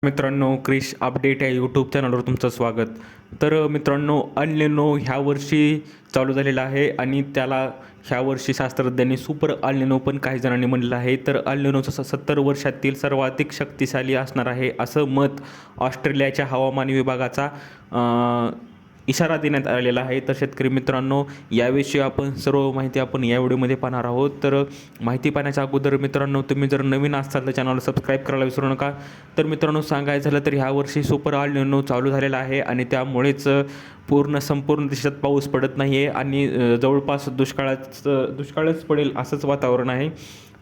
मित्रांनो, क्रिश अपडेट या यूट्यूब चॅनलवर तुमचं स्वागत. तर मित्रांनो, अल निनो ह्या वर्षी चालू झालेला आहे आणि त्याला ह्या वर्षी शास्त्रज्ञांनी सुपर अल निनो पण काही जणांनी म्हणलेलं आहे. तर अल निनोचं 70 वर्षातील सर्वाधिक शक्तिशाली असणार आहे असं मत ऑस्ट्रेलियाच्या हवामान विभागाचा इशारा देण्यात आलेला आहे. तर शेतकरी मित्रांनो, याविषयी आपण सर्व माहिती आपण या व्हिडिओमध्ये पाहणार आहोत. तर माहिती पाहण्याच्या अगोदर मित्रांनो, तुम्ही जर नवीन असाल तर चॅनलला सबस्क्राईब करायला विसरू नका. तर मित्रांनो, सांगायचं झालं तर ह्या वर्षी सुपर अल निनो चालू झालेला आहे आणि त्यामुळेच संपूर्ण देशात पाऊस पडत नाही आहे आणि जवळपास दुष्काळच पडेल असंच वातावरण आहे.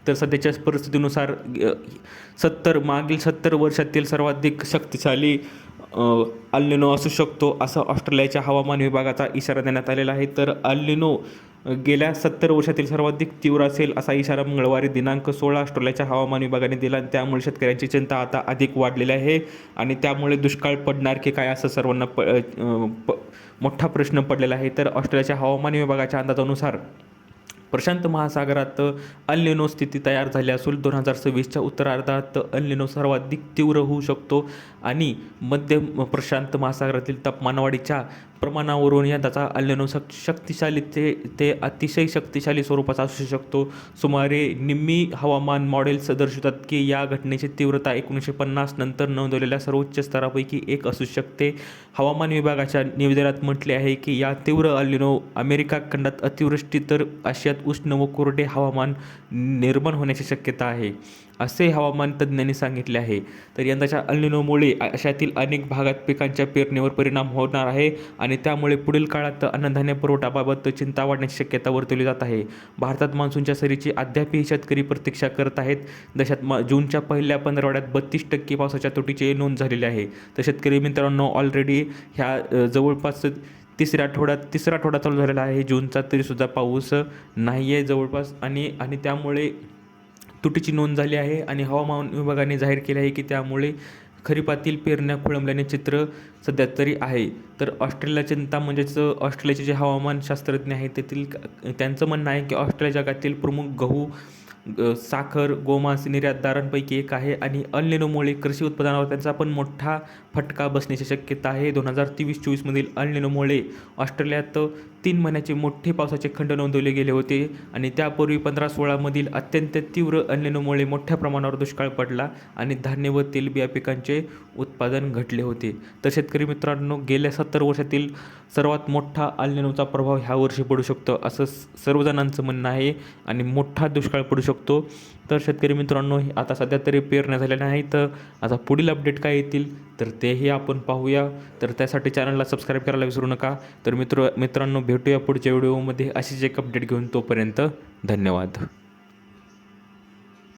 तर सध्याच्या परिस्थितीनुसार मागील 70 वर्षातील सर्वाधिक शक्तिशाली अल निनो असू शकतो असं ऑस्ट्रेलियाच्या हवामान विभागाचा इशारा देण्यात आलेला आहे. तर अल निनो गेल्या 70 वर्षातील सर्वाधिक तीव्र असेल असा इशारा मंगळवारी दिनांक 16 ऑस्ट्रेलियाच्या हवामान विभागाने दिला आणि त्यामुळे शेतकऱ्यांची चिंता आता अधिक वाढलेली आहे आणि त्यामुळे दुष्काळ पडणार की काय असं सर्वांना मोठा प्रश्न पडलेला आहे. तर ऑस्ट्रेलियाच्या हवामान विभागाच्या अंदाजानुसार प्रशांत महासागरात अल निनो स्थिती तयार झाली असून 2026च्या उत्तरार्धात अल निनो सर्वाधिक तीव्र होऊ शकतो आणि मध्य प्रशांत महासागरातील तापमानवाढीच्या प्रमाणावरून यंदाचा अल निनो शक्तिशाली ते अतिशय शक्तिशाली स्वरूपाचा असू शकतो. सुमारे निम्मी हवामान मॉडेल्स दर्शवतात की या घटनेची तीव्रता 1950 नंतर नोंदवलेल्या सर्वोच्च स्तरापैकी एक असू शकते. हवामान विभागाच्या निवेदनात म्हटले आहे की या तीव्र अल निनो अमेरिका खंडात अतिवृष्टी तर आशियात उष्ण व कोरडे हवामान निर्माण होण्याची शक्यता आहे असे हवामान तज्ज्ञांनी सांगितले आहे. तर यंदाच्या अल निनोमुळे आशियातील अनेक भागात पिकांच्या पेरणीवर परिणाम होणार आहे आणि त्यामुळे पुढील काळात अन्नधान्य पुरवठ्याबाबत चिंता वाढण्याची शक्यता वर्तवली जात आहे. भारतात मान्सूनच्या सरीची अद्यापही शेतकरी प्रतीक्षा करत आहेत. देशात जूनच्या पहिल्या पंधरवड्यात 32% पावसाच्या तुटीची नोंद झालेली आहे. तर शेतकरी मित्रांनो, ऑलरेडी ह्या जवळपास तिसरा आठवडा चालू झालेला आहे जूनचा, तरीसुद्धा पाऊस नाही आहे जवळपास आणि त्यामुळे तुटीची नोंद झाली आहे आणि हवामान विभागाने जाहीर केले आहे की त्यामुळे खरीपातील पेरण्या खोळंबल्याने चित्र सध्या तरी आहे. तर ऑस्ट्रेलिया चिंता म्हणजेच ऑस्ट्रेलियाचे जे हवामान शास्त्रज्ञ आहेत त्यांचं म्हणणं आहे की ऑस्ट्रेलिया जगातील प्रमुख गहू, साखर, गोमांस निर्यातदारांपैकी एक आहे आणि अल निनोमुळे कृषी उत्पादनावर त्यांचा पण मोठा फटका बसण्याची शक्यता आहे. 2023-24मधील अल निनोमुळे ऑस्ट्रेलियात 3 महिन्याचे मोठे पावसाचे खंड नोंदवले गेले होते आणि त्यापूर्वी 15-16मधील अत्यंत तीव्र अल निनोमुळे मोठ्या प्रमाणावर दुष्काळ पडला आणि धान्य व तेलबिया पिकांचे उत्पादन घटले होते. तर शेतकरी मित्रांनो, गेल्या 70 वर्षातील सर्वात मोठा अल निनोचा प्रभाव ह्या वर्षी पडू शकतो असं सर्वजणांचं म्हणणं आहे आणि मोठा दुष्काळ पडू शकतो. तर शेतकरी मित्रांनो, आता सध्या तरी पेरण्या झालेल्या नाही, तर आता पुढील अपडेट काय येतील तर तेही आपण पाहूया. तर त्यासाठी चॅनलला सबस्क्राईब करायला विसरू नका. तर मित्रांनो, भेटूया पुढच्या व्हिडिओमध्ये अशीच एक अपडेट घेऊन. तोपर्यंत धन्यवाद.